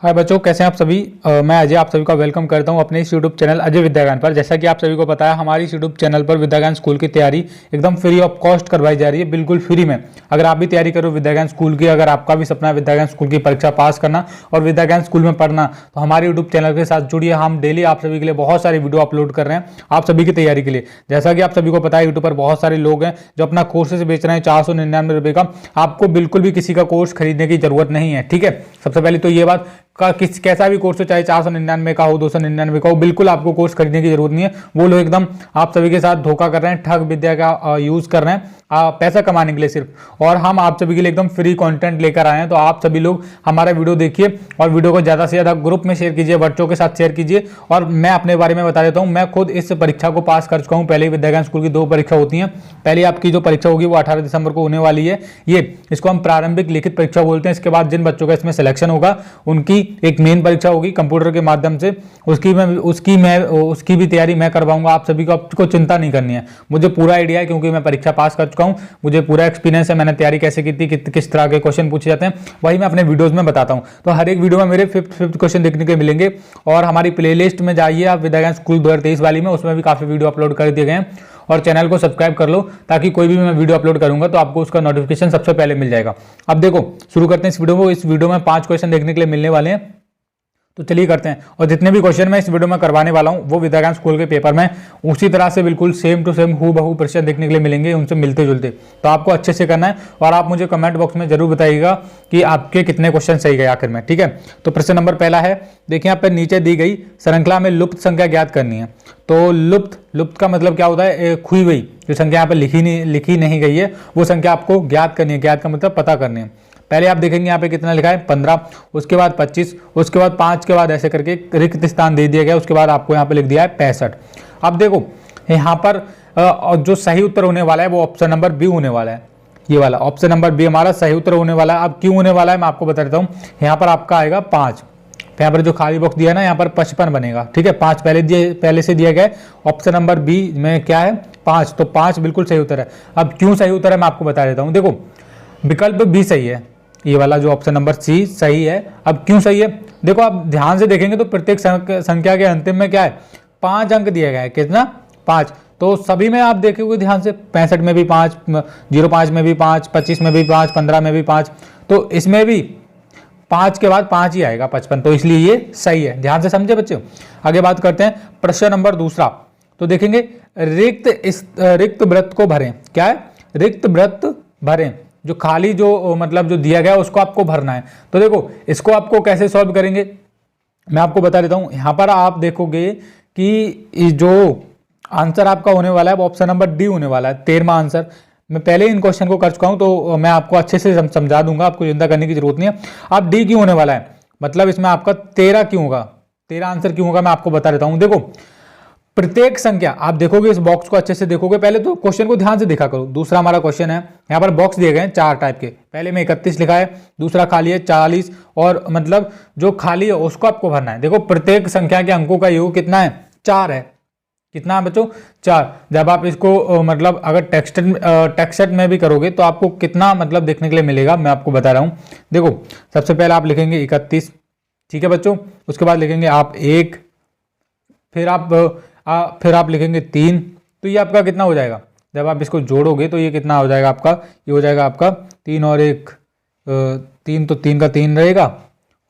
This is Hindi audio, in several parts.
हाय बच्चों, कैसे हैं आप सभी। मैं अजय आप सभी का वेलकम करता हूं अपने इस यूट्यूब चैनल अजय विद्याज्ञान पर। जैसा कि आप सभी को पता है, हमारी इस यूट्यूब चैनल पर विद्याज्ञान स्कूल की तैयारी एकदम फ्री ऑफ कॉस्ट करवाई जा रही है, बिल्कुल फ्री में। अगर आप भी तैयारी करो विद्याज्ञान स्कूल की, अगर आपका भी सपना है विद्याज्ञान स्कूल की परीक्षा पास करना और विद्याज्ञान स्कूल में पढ़ना, तो हमारे यूट्यूब चैनल के साथ जुड़िए। हम डेली आप सभी के लिए बहुत सारी वीडियो अपलोड कर रहे हैं आप सभी की तैयारी के लिए। जैसा कि आप सभी को पता है, यूट्यूब पर बहुत सारे लोग हैं जो अपना कोर्सेज बेच रहे हैं 499 रुपये का। आपको बिल्कुल भी किसी का कोर्स खरीदने की जरूरत नहीं है, ठीक है। सबसे पहले तो ये बात का कैसा भी कोर्स हो, चाहे 499 का हो, 299 का हो, बिल्कुल आपको कोर्स खरीदने की जरूरत नहीं है। वो लोग एकदम आप सभी के साथ धोखा कर रहे हैं, ठग विद्या का यूज कर रहे हैं पैसा कमाने के लिए सिर्फ। और हम आप सभी के लिए एकदम फ्री कंटेंट लेकर आए हैं, तो आप सभी लोग हमारा वीडियो देखिए और वीडियो को ज़्यादा से ज़्यादा ग्रुप में शेयर कीजिए, बच्चों के साथ शेयर कीजिए। और मैं अपने बारे में बता देता हूँ, मैं खुद इस परीक्षा को पास कर चुका हूँ। पहले विद्याज्ञान स्कूल की 2 परीक्षा होती हैं। पहले आपकी जो परीक्षा होगी वो 18 दिसंबर को होने वाली है। इसको हम प्रारंभिक लिखित परीक्षा बोलते हैं। इसके बाद जिन बच्चों का इसमें सिलेक्शन होगा उनकी एक मेन परीक्षा होगी कंप्यूटर के माध्यम से। उसकी भी तैयारी मैं करवाऊंगा आप सभी को। आपको चिंता नहीं करनी है, मुझे पूरा आइडिया है क्योंकि मैं परीक्षा पास कर चुका हूं। मुझे पूरा एक्सपीरियंस है, मैंने तैयारी कैसे की थी, किस तरह के क्वेश्चन पूछे जाते हैं, वही मैं अपने वीडियोस में बताता हूं। तो हर एक वीडियो में मेरे फिफ्थ क्वेश्चन देखने के मिलेंगे। और हमारी प्लेलिस्ट में जाइए आप, विद्याज्ञान स्कूल 2023 वाली में, उसमें भी काफी वीडियो अपलोड कर दिए गए हैं। और चैनल को सब्सक्राइब कर लो ताकि कोई भी मैं वीडियो अपलोड करूंगा तो आपको उसका नोटिफिकेशन सबसे पहले मिल जाएगा। अब देखो, शुरू करते हैं इस वीडियो को। इस वीडियो में 5 क्वेश्चन देखने के लिए मिलने वाले हैं, तो चलिए करते हैं। और जितने भी क्वेश्चन मैं इस वीडियो में करवाने वाला हूं वो विद्याज्ञान स्कूल के पेपर में उसी तरह से बिल्कुल सेम टू सेम हूबहू प्रश्न देखने के लिए मिलेंगे, उनसे मिलते जुलते। तो आपको अच्छे से करना है और आप मुझे कमेंट बॉक्स में जरूर बताइएगा कि आपके कितने क्वेश्चन सही गए आखिर में, ठीक है। तो प्रश्न नंबर पहला है, देखिए यहाँ पर नीचे दी गई श्रृंखला में लुप्त संख्या ज्ञात करनी है। तो लुप्त का मतलब क्या होता है, खोई हुई जो संख्या यहाँ पर लिखी नहीं गई है वो संख्या आपको ज्ञात करनी है। ज्ञात का मतलब पता करनी है। पहले आप देखेंगे यहाँ पे कितना लिखा है 15, उसके बाद 25, उसके बाद 5 के बाद ऐसे करके रिक्त स्थान दे दिया गया। उसके बाद आपको यहाँ पे लिख दिया है 65। अब देखो यहाँ पर जो सही उत्तर होने वाला है वो ऑप्शन नंबर बी होने वाला है। ये वाला ऑप्शन नंबर बी हमारा सही उत्तर होने वाला है। अब क्यों होने वाला है मैं आपको बता देता हूँ। यहाँ पर आपका आएगा 5, यहाँ पर जो खाली बॉक्स दिया है ना, यहाँ पर 55 बनेगा, ठीक है। 5 पहले से दिया गया है। ऑप्शन नंबर बी में क्या है 5, तो 5 बिल्कुल सही उत्तर है। अब क्यों सही उत्तर है मैं आपको बता देता हूँ। देखो विकल्प बी सही है, ये वाला जो ऑप्शन नंबर सी सही है। अब क्यों सही है, देखो आप ध्यान से देखेंगे तो प्रत्येक संख्या के अंतिम में क्या है 5 अंक दिया गया है। कितना 5, तो सभी में आप देखोगे ध्यान से 65 में भी 5, 05 में भी 5, 25 में भी 5, 15 में भी 5, तो इसमें भी 5 के बाद 5 ही आएगा 55, तो इसलिए ये सही है। ध्यान से समझे बच्चे। आगे बात करते हैं प्रश्न नंबर दूसरा। तो देखेंगे रिक्त वृत्त को भरें। क्या है, रिक्त वृत्त भरें, जो खाली जो मतलब जो दिया गया उसको आपको भरना है। तो देखो इसको आपको कैसे सॉल्व करेंगे मैं आपको बता देता हूं। यहां पर आप देखोगे कि जो आंसर आपका होने वाला है वो ऑप्शन नंबर डी होने वाला है, 13वां आंसर। मैं पहले इन क्वेश्चन को कर चुका हूं तो मैं आपको अच्छे से समझा दूंगा, आपको चिंता करने की जरूरत नहीं है। अब डी क्यों होने वाला है, मतलब इसमें आपका 13 क्यों होगा, 13 आंसर क्यों होगा मैं आपको बता देता हूं। देखो प्रत्येक संख्या आप देखोगे, इस बॉक्स को अच्छे से देखोगे, पहले तो क्वेश्चन को ध्यान से देखा करो। दूसरा हमारा क्वेश्चन है, यहाँ पर बॉक्स दिए गए हैं 4 टाइप के। पहले में 31 लिखा है, दूसरा खाली है 40, और मतलब जो खाली है उसको आपको भरना है। देखो प्रत्येक संख्या के अंकों का योग कितना है 4 है। कितना है बच्चों 4। जब आप इसको मतलब अगर टेक्स्ट में भी करोगे तो आपको कितना मतलब देखने के लिए मिलेगा मैं आपको बता रहा हूँ। देखो सबसे पहले आप लिखेंगे 31, ठीक है बच्चों। उसके बाद लिखेंगे आप 1, फिर आप लिखेंगे 3, तो ये आपका कितना हो जाएगा, जब आप इसको जोड़ोगे तो ये कितना हो जाएगा आपका, ये हो जाएगा आपका 3 और 1 3, तो 3 का 3 रहेगा,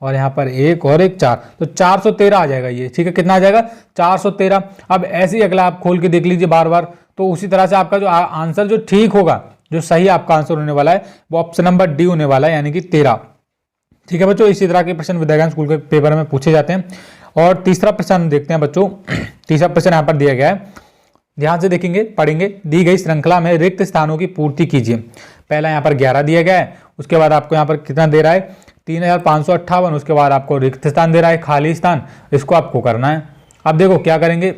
और यहाँ पर 1 और 1 4, तो 413 आ जाएगा ये, ठीक है। कितना आ जाएगा 413। अब ऐसे ही अगला आप खोल के देख लीजिए बार बार, तो उसी तरह से आपका जो आंसर जो ठीक होगा, जो सही आपका आंसर होने वाला है वो ऑप्शन नंबर डी होने वाला है, यानी कि 13, ठीक है बच्चों। इसी तरह के प्रश्न विद्याज्ञान स्कूल के पेपर में पूछे जाते हैं। और तीसरा प्रश्न देखते हैं बच्चों। तीसरा प्रश्न यहाँ पर दिया गया है, ध्यान से देखेंगे पढ़ेंगे। दी गई श्रृंखला में रिक्त स्थानों की पूर्ति कीजिए। पहला यहाँ पर 11 दिया गया है, उसके बाद आपको यहाँ पर कितना दे रहा है 3558, उसके बाद आपको रिक्त स्थान दे रहा है, खाली स्थान, इसको आपको करना है। अब देखो क्या करेंगे,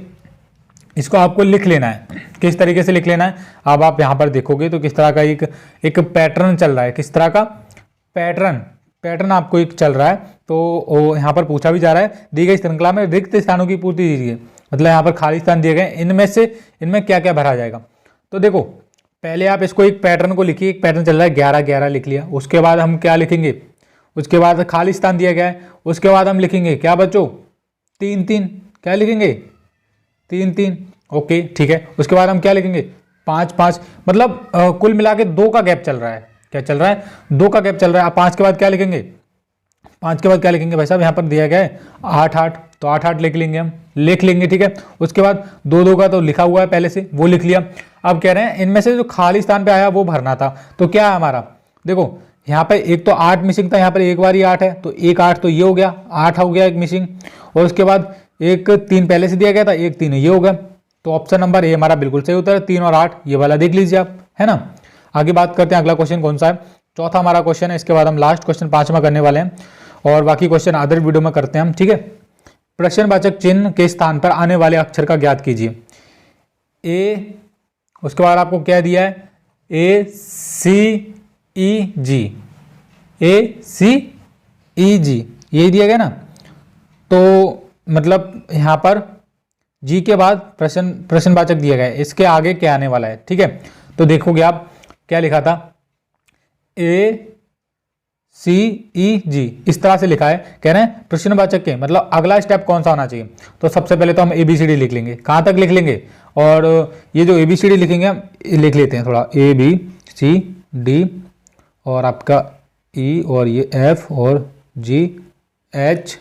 इसको आपको लिख लेना है। किस तरीके से लिख लेना है, अब आप यहाँ पर देखोगे तो किस तरह का एक पैटर्न चल रहा है। किस तरह का पैटर्न आपको एक चल रहा है। तो यहाँ पर पूछा भी जा रहा है, दी गई श्रृंखला में रिक्त स्थानों की पूर्ति कीजिए, मतलब यहाँ पर खाली स्थान दिए गए, इनमें क्या क्या भरा जाएगा। तो देखो पहले आप इसको एक पैटर्न को लिखिए, एक पैटर्न चल रहा है 11 11 लिख लिया। उसके बाद हम क्या लिखेंगे, उसके बाद खाली स्थान दिया गया है, उसके बाद हम लिखेंगे क्या बच्चों, 3 3, क्या लिखेंगे 3 3, ओके ठीक है। उसके बाद हम क्या लिखेंगे 5 5, मतलब कुल मिला के 2 का गैप चल रहा है, क्या चल रहा है 2 का गैप चल रहा है। अब 5 के बाद क्या लिखेंगे, 5 के बाद क्या लिखेंगे भाई साहब, यहाँ पर दिया गया है 8 8, तो 8 8 लिख लेंगे, हम लिख लेंगे ठीक है। उसके बाद 2 2 का तो लिखा हुआ है पहले से, वो लिख लिया। अब कह रहे हैं इनमें से जो खाली स्थान पे आया वो भरना था, तो क्या है हमारा, देखो यहाँ पे एक तो 8 मिसिंग था, यहाँ पर एक बार ही 8 है, तो एक 8 तो ये हो गया, 8 हो गया एक मिसिंग, और उसके बाद एक 3 पहले से दिया गया था, एक 3 ये हो गया। तो ऑप्शन नंबर ए हमारा बिल्कुल सही उत्तर है, 3 और 8 ये वाला देख लीजिए आप, है ना। आगे बात करते हैं अगला क्वेश्चन कौन सा है, चौथा हमारा क्वेश्चन है, इसके बाद हम लास्ट क्वेश्चन 5वां करने वाले हैं, और बाकी क्वेश्चन अदर वीडियो में करते हैं हम, ठीक है। प्रश्नवाचक चिन्ह के स्थान पर आने वाले अक्षर का ज्ञात कीजिए। ए, उसके बाद आपको क्या दिया है, ए सी ई जी, ए सी ई जी यही दिया गया ना। तो मतलब यहाँ पर जी के बाद प्रश्नवाचक दिया गया है, इसके आगे क्या आने वाला है, ठीक है। तो देखोगे आप क्या लिखा था, ए सी ई जी, इस तरह से लिखा है। कह रहे हैं प्रश्नवाचक के मतलब अगला स्टेप कौन सा होना चाहिए, तो सबसे पहले तो हम ए बी सी डी लिख लेंगे, कहाँ तक लिख लेंगे, और ये जो ए बी सी डी लिखेंगे हम लिख लेते हैं थोड़ा, ए बी सी डी और आपका ई और ये एफ और जी एच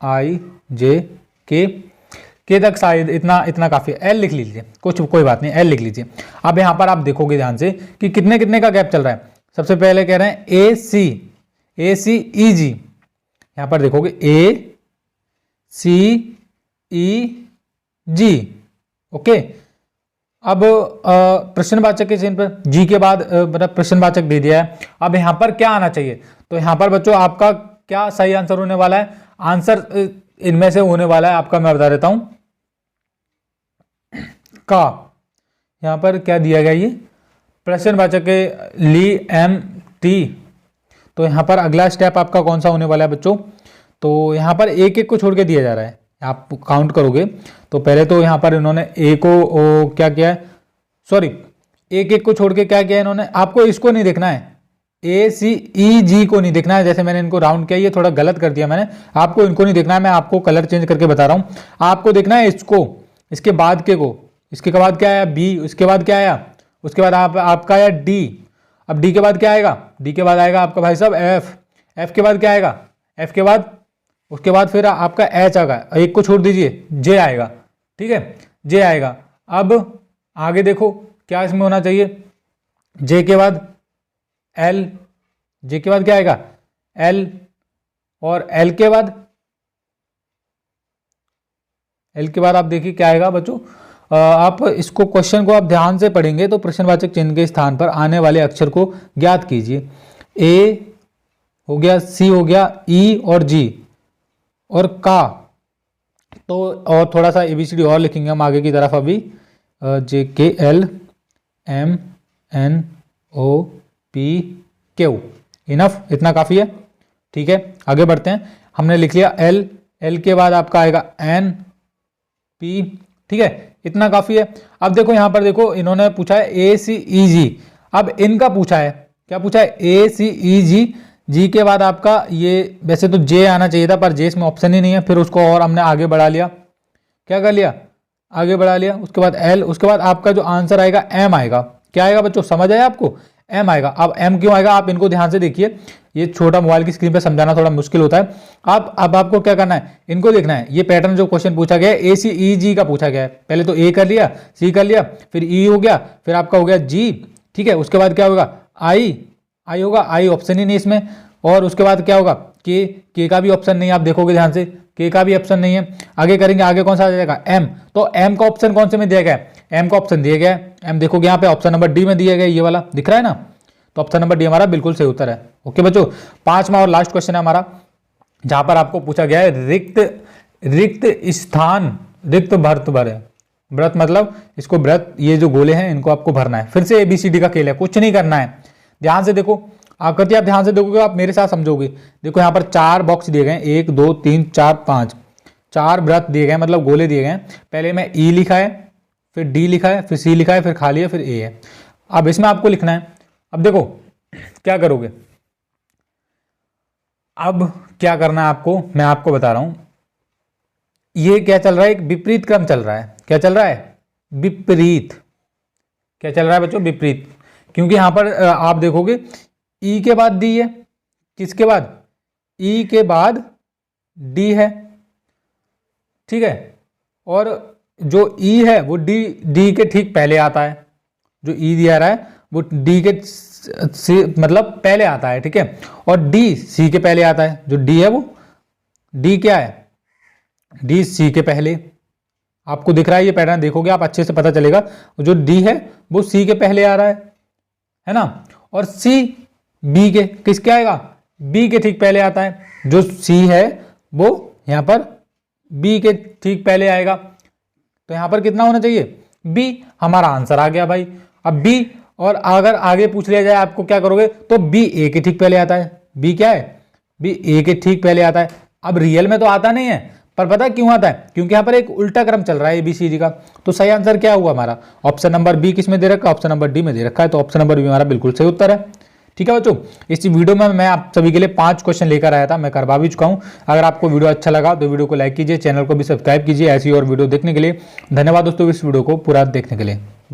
आई जे के तक शायद इतना इतना काफी है। एल लिख लीजिए, कुछ कोई बात नहीं, एल लिख लीजिए। अब यहाँ पर आप देखोगे ध्यान से कि कितने कितने का गैप चल रहा है। सबसे पहले कह रहे हैं ए सी ई जी, यहाँ पर देखोगे ए सी ई जी, ओके। अब प्रश्नवाचक के चिन्ह पर जी के बाद मतलब प्रश्नवाचक दे दिया है। अब यहाँ पर क्या आना चाहिए, तो यहाँ पर बच्चों आपका क्या सही आंसर होने वाला है, आंसर इनमें से होने वाला है आपका, मैं बता देता हूं का। यहां पर क्या दिया गया, ये प्रश्नवाचक के ली एम टी, तो यहां पर अगला स्टेप आपका कौन सा होने वाला है बच्चों, तो यहां पर एक एक को छोड़ के दिया जा रहा है। आप काउंट करोगे तो पहले तो यहां पर इन्होंने ए को क्या किया है, सॉरी एक एक को छोड़ के क्या किया है इन्होंने, आपको इसको नहीं देखना है, ए सी ई जी को नहीं देखना है, जैसे मैंने इनको राउंड किया, ये थोड़ा गलत कर दिया मैंने, आपको इनको नहीं देखना है, मैं आपको कलर चेंज करके बता रहा हूं। आपको देखना है इसको, इसके बाद के को, इसके बाद क्या आया बी, उसके बाद क्या आया, उसके बाद आपका आया डी। अब डी के बाद क्या आएगा, डी के बाद आएगा आपका भाई साहब एफ, एफ के बाद क्या आएगा, एफ के बाद उसके बाद फिर आपका एच आएगा, एक को छोड़ दीजिए जे आएगा, ठीक है जे आएगा। अब आगे देखो क्या इसमें होना चाहिए, जे के बाद एल, जे के बाद क्या आएगा एल, और एल के बाद आप देखिए क्या आएगा बच्चों। आप इसको क्वेश्चन को आप ध्यान से पढ़ेंगे तो प्रश्नवाचक चिन्ह के स्थान पर आने वाले अक्षर को ज्ञात कीजिए। ए हो गया, सी हो गया, ई और जी और का, तो और थोड़ा सा एबीसीडी और लिखेंगे हम आगे की तरफ अभी, J K L M N O P Q, enough, इतना काफी है, ठीक है। आगे बढ़ते हैं, हमने लिख लिया एल, एल के बाद आपका आएगा एन पी, ठीक है इतना काफी है। अब देखो यहां पर देखो इन्होंने पूछा है ए सी ई जी, अब इनका पूछा है, क्या पूछा है ए सी ई जी, जी के बाद आपका ये वैसे तो जे आना चाहिए था पर जे इसमें ऑप्शन ही नहीं है, फिर उसको और हमने आगे बढ़ा लिया, क्या कर लिया आगे बढ़ा लिया। उसके बाद एल, उसके बाद आपका जो आंसर आएगा एम आएगा, क्या आएगा बच्चों समझ आया आपको, एम आएगा। अब एम क्यों आएगा आप इनको ध्यान से देखिए, ये छोटा मोबाइल की स्क्रीन पे समझाना थोड़ा मुश्किल होता है। अब आपको क्या करना है, इनको देखना है, ये पैटर्न जो क्वेश्चन पूछा गया है ए सी ई जी का पूछा गया है, पहले तो ए कर लिया, सी कर लिया, फिर ई हो गया, फिर आपका हो गया जी, ठीक है। उसके बाद क्या होगा आई, आई होगा, आई ऑप्शन ही नहीं इसमें, और उसके बाद क्या होगा के का भी ऑप्शन नहीं, आप देखोगे ध्यान से के का भी ऑप्शन नहीं है। आगे करेंगे, आगे कौन सा आ जाएगा एम, तो एम का ऑप्शन कौन से में दिया गया है, एम का ऑप्शन दिया गया है, एम देखोगे यहाँ पे ऑप्शन नंबर डी में दिया गया, ये वाला दिख रहा है ना, तो ऑप्शन नंबर डी हमारा बिल्कुल सही उत्तर है। ओके बच्चों, 5वां और लास्ट क्वेश्चन है हमारा, जहां पर आपको पूछा गया है रिक्त स्थान, रिक्त भर्त भरे, व्रत मतलब इसको व्रत, ये जो गोले हैं इनको आपको भरना है। फिर से एबीसीडी का खेल है, कुछ नहीं करना है, ध्यान से देखो, आप करते आप ध्यान से देखोगे आप मेरे साथ समझोगे। देखो यहाँ पर 4 बॉक्स दिए गए हैं, 1 2 3 4 5, 4 व्रत दिए गए मतलब गोले दिए गए हैं। पहले में ई लिखा है, फिर डी लिखा है, फिर सी लिखा है, फिर खाली है, फिर ए है। अब इसमें आपको लिखना है। अब देखो क्या करोगे, अब क्या करना है आपको, मैं आपको बता रहा हूं। ये क्या चल रहा है, एक विपरीत क्रम चल रहा है। क्या चल रहा है, विपरीत। क्या चल रहा है बच्चों, विपरीत। क्योंकि यहां पर आप देखोगे ई के बाद डी है, किसके बाद, ई के बाद डी है, ठीक है। और जो ई है वो डी के ठीक पहले आता है, जो ई दिया रहा है वो डी के मतलब पहले आता है, ठीक है। और डी सी के पहले आता है, जो डी है वो डी क्या है, डी सी के पहले। आपको दिख रहा है ये पैटर्न, देखोगे आप अच्छे से पता चलेगा। जो डी है वो सी के पहले आ रहा है ना। और सी बी के किसके आएगा, बी के ठीक पहले आता है। जो सी है वो यहां पर बी के ठीक पहले आएगा। तो यहां पर कितना होना चाहिए, बी। हमारा आंसर आ गया भाई। अब बी, और अगर आगे पूछ लिया जाए आपको क्या करोगे, तो बी ए के ठीक पहले आता है। बी क्या है, बी ए के ठीक पहले आता है। अब रियल में तो आता नहीं है, पर पता है क्यों आता है, क्योंकि यहां पर एक उल्टा क्रम चल रहा है एबीसीडी का। तो सही आंसर क्या हुआ हमारा, ऑप्शन नंबर बी किस में दे रखा है, ऑप्शन नंबर डी में दे रखा है। तो ऑप्शन नंबर बी हमारा बिल्कुल सही उत्तर है। ठीक है बच्चों, इस वीडियो में मैं आप सभी के लिए 5 क्वेश्चन लेकर आया था, मैं करवा भी चुका हूं। अगर आपको वीडियो अच्छा लगा तो वीडियो को लाइक कीजिए, चैनल को भी सब्सक्राइब कीजिए ऐसी और वीडियो देखने के लिए। धन्यवाद दोस्तों इस वीडियो को पूरा देखने के लिए।